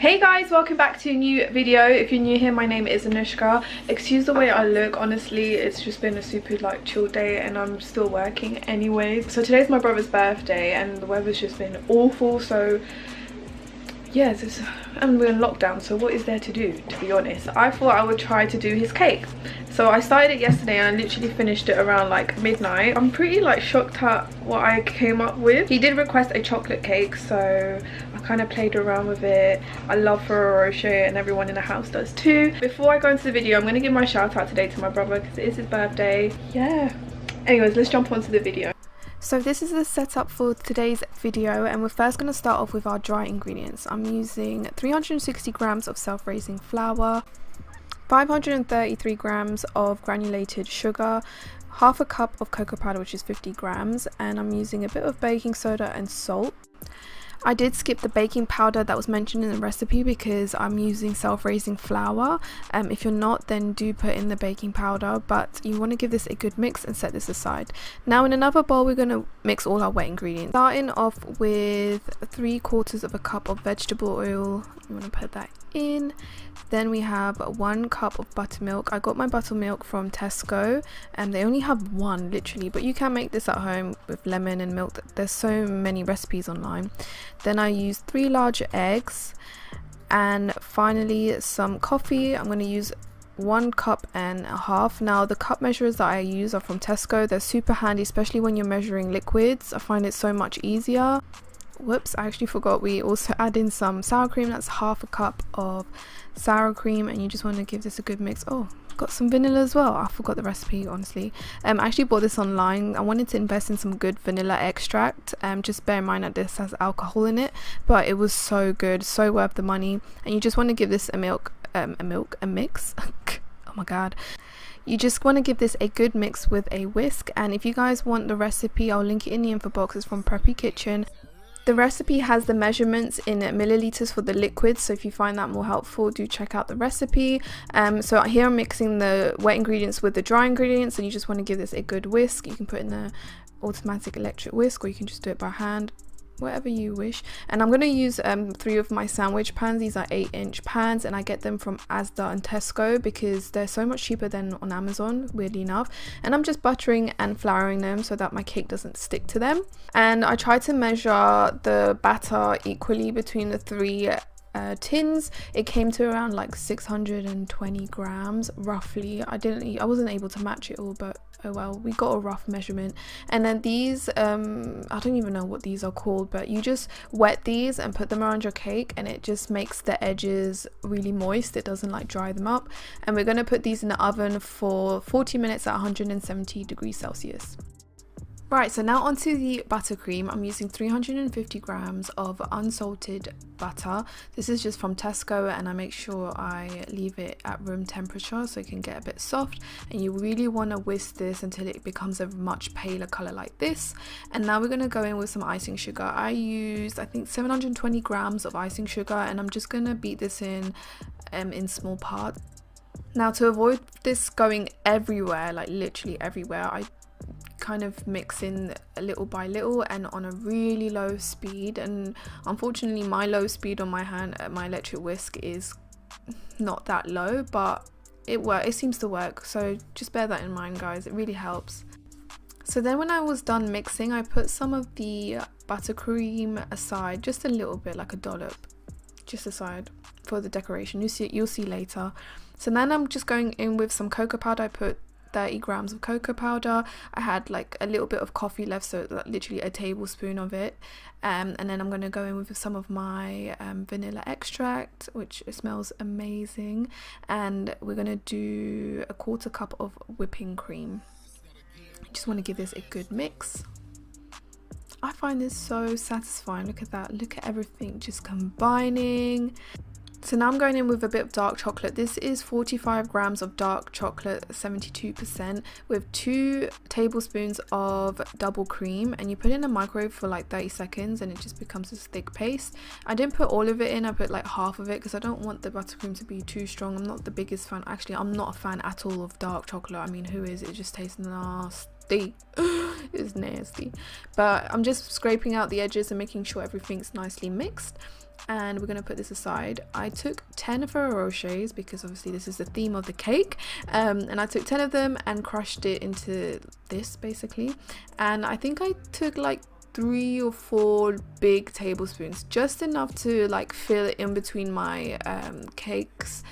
Hey guys, welcome back to a new video. If you're new here, my name is Anushka. Excuse the way I look, honestly it's just been a super chill day and I'm still working anyways. So today's my brother's birthday and the weather's just been awful, so yes, and we're in lockdown, so what is there to do, to be honest? I thought I would try to do his cake. So I started it yesterday and I literally finished it around like midnight. I'm pretty shocked at what I came up with. He did request a chocolate cake, so I kind of played around with it. I love Ferrero Rocher and everyone in the house does too. Before I go into the video, I'm going to give my shout out today to my brother because it is his birthday. Yeah. Anyways, let's jump onto the video. So this is the setup for today's video, and we're first going to start off with our dry ingredients. I'm using 360 grams of self-raising flour, 533 grams of granulated sugar, half a cup of cocoa powder, which is 50 grams, and I'm using a bit of baking soda and salt. I did skip the baking powder that was mentioned in the recipe because I'm using self-raising flour. If you're not, then do put in the baking powder, but you want to give this a good mix and set this aside. Now in another bowl we're going to mix all our wet ingredients, starting off with 3/4 of a cup of vegetable oil. You want to put that in. Then we have 1 cup of buttermilk. I got my buttermilk from Tesco and they only have one literally, but you can make this at home with lemon and milk. There's so many recipes online. Then I used 3 large eggs, and finally some coffee. I'm going to use 1 cup and a half. Now the cup measurers that I use are from Tesco. They're super handy, especially when you're measuring liquids. I find it so much easier. Whoops, I actually forgot we also add in some sour cream. That's half a cup of sour cream, and you just want to give this a good mix. Oh, got some vanilla as well. I forgot the recipe, honestly. I actually bought this online. I wanted to invest in some good vanilla extract. Just bear in mind that this has alcohol in it, but it was so good, so worth the money. And you just want to give this a mix. Oh my god. You just want to give this a good mix with a whisk. And if you guys want the recipe, I'll link it in the info box. It's from Preppy Kitchen. The recipe has the measurements in milliliters for the liquids, so if you find that more helpful, do check out the recipe. So here I'm mixing the wet ingredients with the dry ingredients, and you just want to give this a good whisk. You can put in the automatic electric whisk, or you can just do it by hand, whatever you wish. And I'm going to use 3 of my sandwich pans. These are 8-inch pans, and I get them from Asda and Tesco because they're so much cheaper than on Amazon, weirdly enough. And I'm just buttering and flouring them so that my cake doesn't stick to them. And I try to measure the batter equally between the 3 tins. It came to around like 620 grams roughly. I wasn't able to match it all, but oh well, we got a rough measurement. And then these I don't even know what these are called, but you just wet these and put them around your cake, and it just makes the edges really moist. It doesn't dry them up. And we're going to put these in the oven for 40 minutes at 170 degrees Celsius. Right, so now onto the buttercream. I'm using 350 grams of unsalted butter. This is just from Tesco, and I make sure I leave it at room temperature so it can get a bit soft. And you really want to whisk this until it becomes a much paler color like this. And now we're going to go in with some icing sugar. I used, I think, 720 grams of icing sugar, and I'm just going to beat this in small parts. Now to avoid this going everywhere, literally everywhere, I kind of mix in little by little and on a really low speed. And unfortunately my low speed on my electric whisk is not that low, but it seems to work, so just bear that in mind, guys. It really helps. So then when I was done mixing, I put some of the buttercream aside, just a little bit, like a dollop, just aside for the decoration. You'll see later. So then I'm just going in with some cocoa powder. I put 30 grams of cocoa powder. I had a little bit of coffee left, so literally a tablespoon of it. And then I'm going to go in with some of my vanilla extract, which smells amazing. And we're going to do 1/4 cup of whipping cream. I just want to give this a good mix. I find this so satisfying. Look at that. Look at everything just combining. So now I'm going in with a bit of dark chocolate. This is 45 grams of dark chocolate, 72%, with 2 tablespoons of double cream, and you put it in the microwave for 30 seconds and it just becomes this thick paste. I didn't put all of it in, I put half of it because I don't want the buttercream to be too strong. I'm not the biggest fan, actually I'm not a fan at all of dark chocolate. I mean, who is? It just tastes nasty. It's nasty. But I'm just scraping out the edges and making sure everything's nicely mixed. And we're going to put this aside. I took 10 Ferrero Rochers because obviously this is the theme of the cake, and I took 10 of them and crushed it into this basically. And I think I took like 3 or 4 big tablespoons, just enough to like fill it in between my cakes,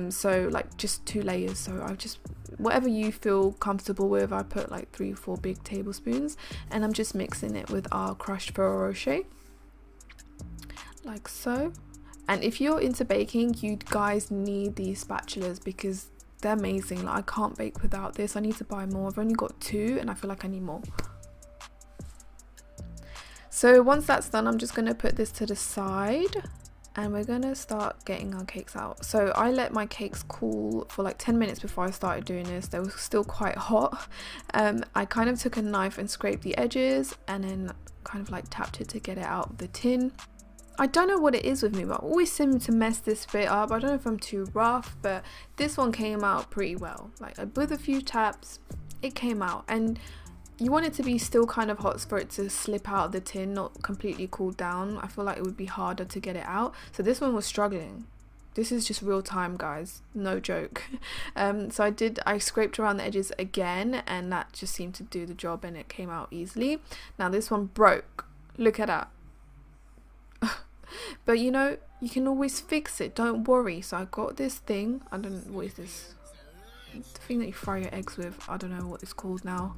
so like just 2 layers. So I just, whatever you feel comfortable with, I put like 3 or 4 big tablespoons, and I'm just mixing it with our crushed Ferrero Rocher like so. And if you're into baking, you guys need these spatulas because they're amazing. Like, I can't bake without this. I need to buy more. I've only got 2 and I feel like I need more. So once that's done, I'm just going to put this to the side and we're going to start getting our cakes out. So I let my cakes cool for like 10 minutes before I started doing this. They were still quite hot. I kind of took a knife and scraped the edges and then kind of like tapped it to get it out of the tin. I don't know what it is with me, but I always seem to mess this bit up. I don't know if I'm too rough, but this one came out pretty well. Like, with a few taps, it came out. And you want it to be still kind of hot for it to slip out of the tin, not completely cooled down. I feel like it would be harder to get it out. So this one was struggling. This is just real time, guys, no joke. So I scraped around the edges again, and that just seemed to do the job, and it came out easily. Now this one broke. Look at that. But you know, you can always fix it, don't worry. So I got this thing, I don't know, what is this? The thing that you fry your eggs with, I don't know what it's called now.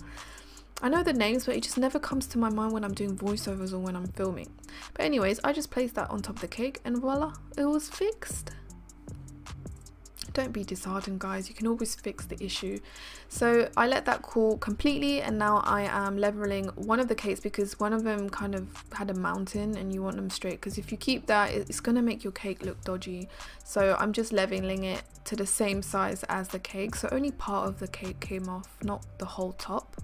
I know the names, but it just never comes to my mind when I'm doing voiceovers or when I'm filming. But anyways, I just placed that on top of the cake and voila, it was fixed. Don't be disheartened, guys, you can always fix the issue. So I let that cool completely, and now I am leveling one of the cakes because one of them kind of had a mountain and you want them straight, because if you keep that, it's going to make your cake look dodgy. So I'm just leveling it to the same size as the cake, so only part of the cake came off, not the whole top.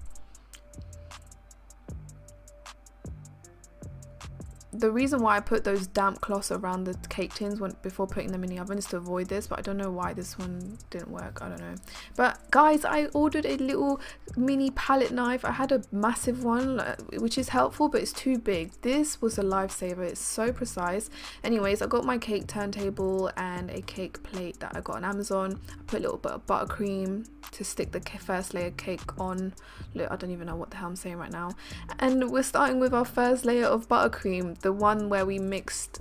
The reason why I put those damp cloths around the cake tins before putting them in the oven is to avoid this, but I don't know why this one didn't work. I don't know. But guys, I ordered a little mini palette knife. I had a massive one, which is helpful, but it's too big. This was a lifesaver. It's so precise. Anyways, I got my cake turntable and a cake plate that I got on Amazon. I put a little bit of buttercream to stick the first layer cake on. Look, I don't even know what the hell I'm saying right now. And we're starting with our first layer of buttercream, the one where we mixed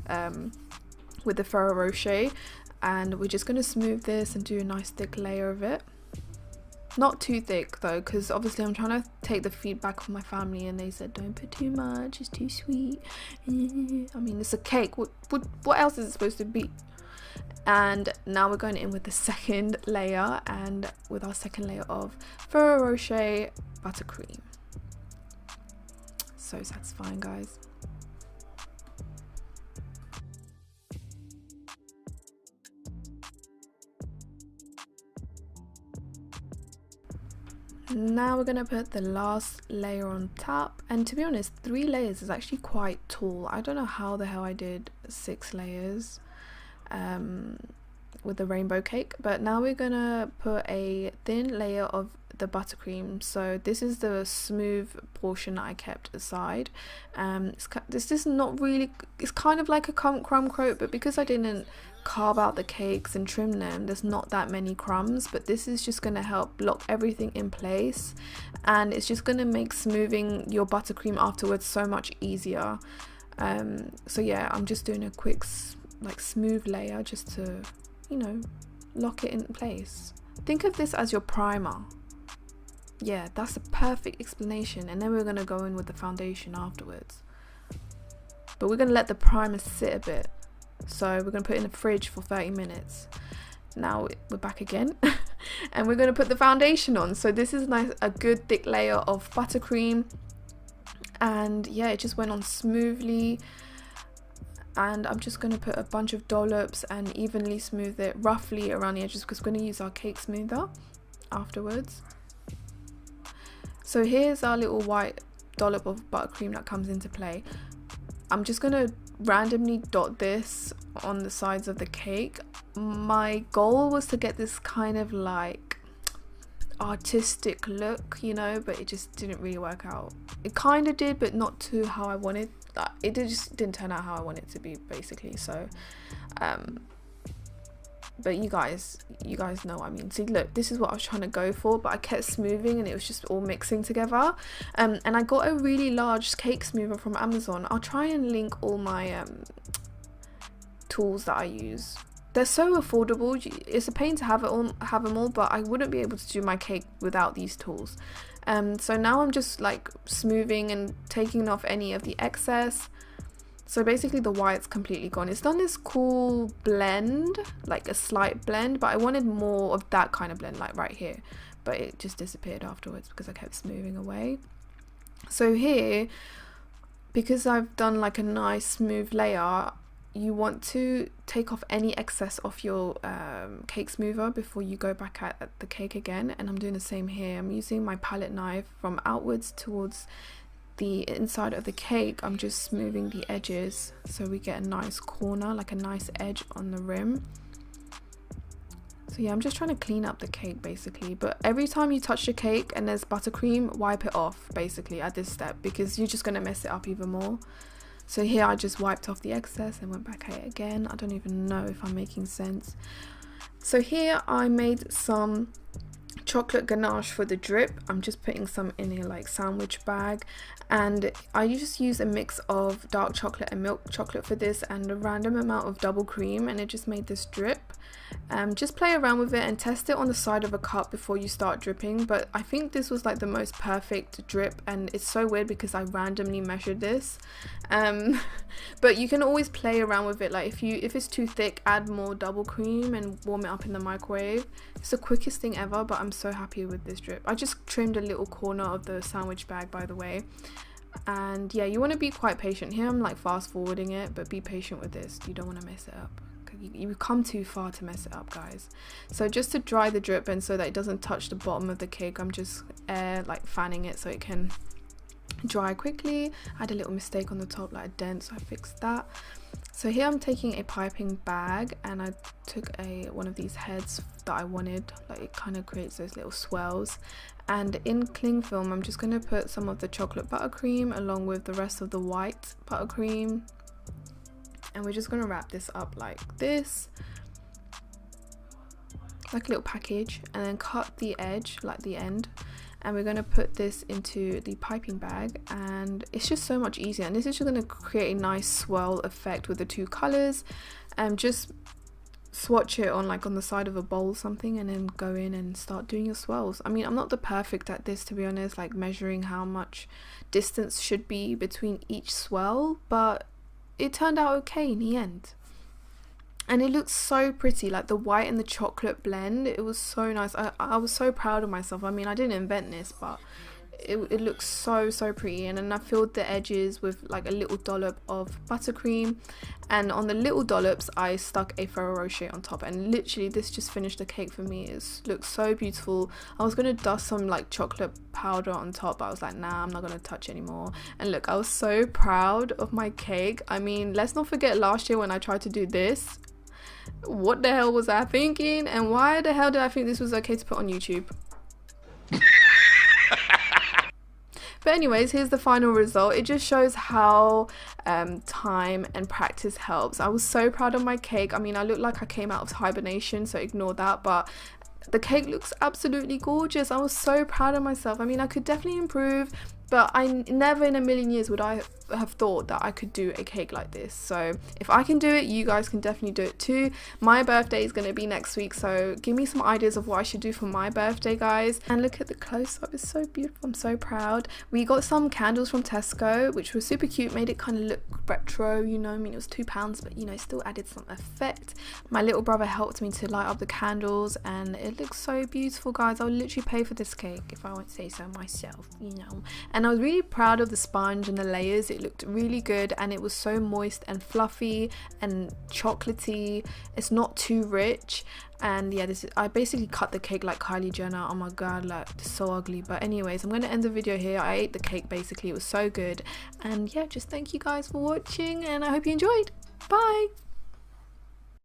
with the Ferrero Rocher, and we're just going to smooth this and do a nice thick layer of it. Not too thick though, because obviously I'm trying to take the feedback from my family and they said don't put too much, it's too sweet. I mean, it's a cake, what else is it supposed to be? And now we're going in with the second layer, and with our second layer of Ferrero Rocher buttercream. So satisfying, guys. Now we're going to put the last layer on top, and to be honest, 3 layers is actually quite tall. I don't know how the hell I did 6 layers with the rainbow cake, but now we're gonna put a thin layer of the buttercream. So this is the smooth portion that I kept aside. This is not really, it's kind of like a crumb coat, but because I didn't carve out the cakes and trim them, there's not that many crumbs, but this is just going to help lock everything in place, and it's just going to make smoothing your buttercream afterwards so much easier. So yeah, I'm just doing a quick like smooth layer just to, you know, lock it in place. Think of this as your primer. Yeah, that's a perfect explanation. And then we're going to go in with the foundation afterwards, but we're going to let the primer sit a bit. So we're going to put it in the fridge for 30 minutes. Now we're back again and we're going to put the foundation on. So this is nice, a good thick layer of buttercream, and yeah, it just went on smoothly. And I'm just going to put a bunch of dollops and evenly smooth it roughly around the edges, because we're going to use our cake smoother afterwards. So here's our little white dollop of buttercream that comes into play. I'm just going to randomly dot this on the sides of the cake. My goal was to get this kind of like artistic look, you know, but it just didn't really work out. It kind of did, but not to how I wanted. It just didn't turn out how I wanted it to be, basically. So but you guys know what I mean. See, look, this is what I was trying to go for, but I kept smoothing and it was just all mixing together. And I got a really large cake smoother from Amazon. I'll try and link all my tools that I use. They're so affordable. It's a pain to have them all, but I wouldn't be able to do my cake without these tools. So now I'm just like smoothing and taking off any of the excess. So basically the white's completely gone. It's done this cool blend, like a slight blend, but I wanted more of that kind of blend, like right here. But it just disappeared afterwards because I kept smoothing away. So here, because I've done like a nice smooth layer, you want to take off any excess off your cake smoother before you go back at the cake again. And I'm doing the same here. I'm using my palette knife from outwards towards the inside of the cake. I'm just smoothing the edges so we get a nice corner, like a nice edge on the rim. So yeah, I'm just trying to clean up the cake basically. But every time you touch the cake and there's buttercream, wipe it off basically at this step, because you're just going to mess it up even more. So here I just wiped off the excess and went back at it again. I don't even know if I'm making sense. So here I made some chocolate ganache for the drip. I'm just putting some in a like sandwich bag, and I just use a mix of dark chocolate and milk chocolate for this, and a random amount of double cream, and it just made this drip. Just play around with it and test it on the side of a cup before you start dripping. But I think this was like the most perfect drip, and it's so weird because I randomly measured this. But you can always play around with it. Like if it's too thick, add more double cream and warm it up in the microwave. It's the quickest thing ever, but I'm so happy with this drip. I just trimmed a little corner of the sandwich bag, by the way. And yeah, you want to be quite patient here. I'm like fast forwarding it, but be patient with this. You don't want to mess it up. You come too far to mess it up, guys. So just to dry the drip and so that it doesn't touch the bottom of the cake, I'm just like fanning it so it can dry quickly. I had a little mistake on the top, like a dent, so I fixed that. So here I'm taking a piping bag, and I took one of these heads that I wanted, like it kind of creates those little swells. And in cling film, I'm just going to put some of the chocolate buttercream along with the rest of the white buttercream. And we're just going to wrap this up like this, like a little package, and then cut the edge, like the end, and we're going to put this into the piping bag. And it's just so much easier, and this is just going to create a nice swirl effect with the two colors. And just swatch it on like on the side of a bowl or something, and then go in and start doing your swirls. I mean, I'm not the perfect at this, to be honest, like measuring how much distance should be between each swirl, but it turned out okay in the end. And it looks so pretty, like the white and the chocolate blend. It was so nice. I was so proud of myself. I mean, I didn't invent this, but it looks so pretty. And then I filled the edges with like a little dollop of buttercream, and on the little dollops I stuck a Ferrero Rocher on top, and literally this just finished the cake for me. It looks so beautiful. I was gonna dust some like chocolate powder on top, but I was like, nah, I'm not gonna touch anymore. And look, I was so proud of my cake. I mean, let's not forget last year when I tried to do this. What the hell was I thinking, and why the hell did I think this was okay to put on YouTube? But anyways, here's the final result. It just shows how time and practice helps. I was so proud of my cake. I mean, I look like I came out of hibernation, so ignore that, but the cake looks absolutely gorgeous. I was so proud of myself. I mean, I could definitely improve, but I never in a million years would I have thought that I could do a cake like this. So if I can do it, you guys can definitely do it too. My birthday is going to be next week, so give me some ideas of what I should do for my birthday, guys. And look at the close-up, it's so beautiful. I'm so proud. We got some candles from Tesco, which was super cute, made it kind of look retro, you know. I mean, it was £2, but you know, still added some effect. My little brother helped me to light up the candles, and it looks so beautiful, guys. I would literally pay for this cake if I would say so myself, you know. And I was really proud of the sponge and the layers. It looked really good, and it was so moist and fluffy and chocolatey. It's not too rich. And yeah, I basically cut the cake like Kylie Jenner. Oh my god, like, it's so ugly. But anyways, I'm going to end the video here. I ate the cake basically. It was so good. And yeah, just thank you guys for watching, and I hope you enjoyed. Bye.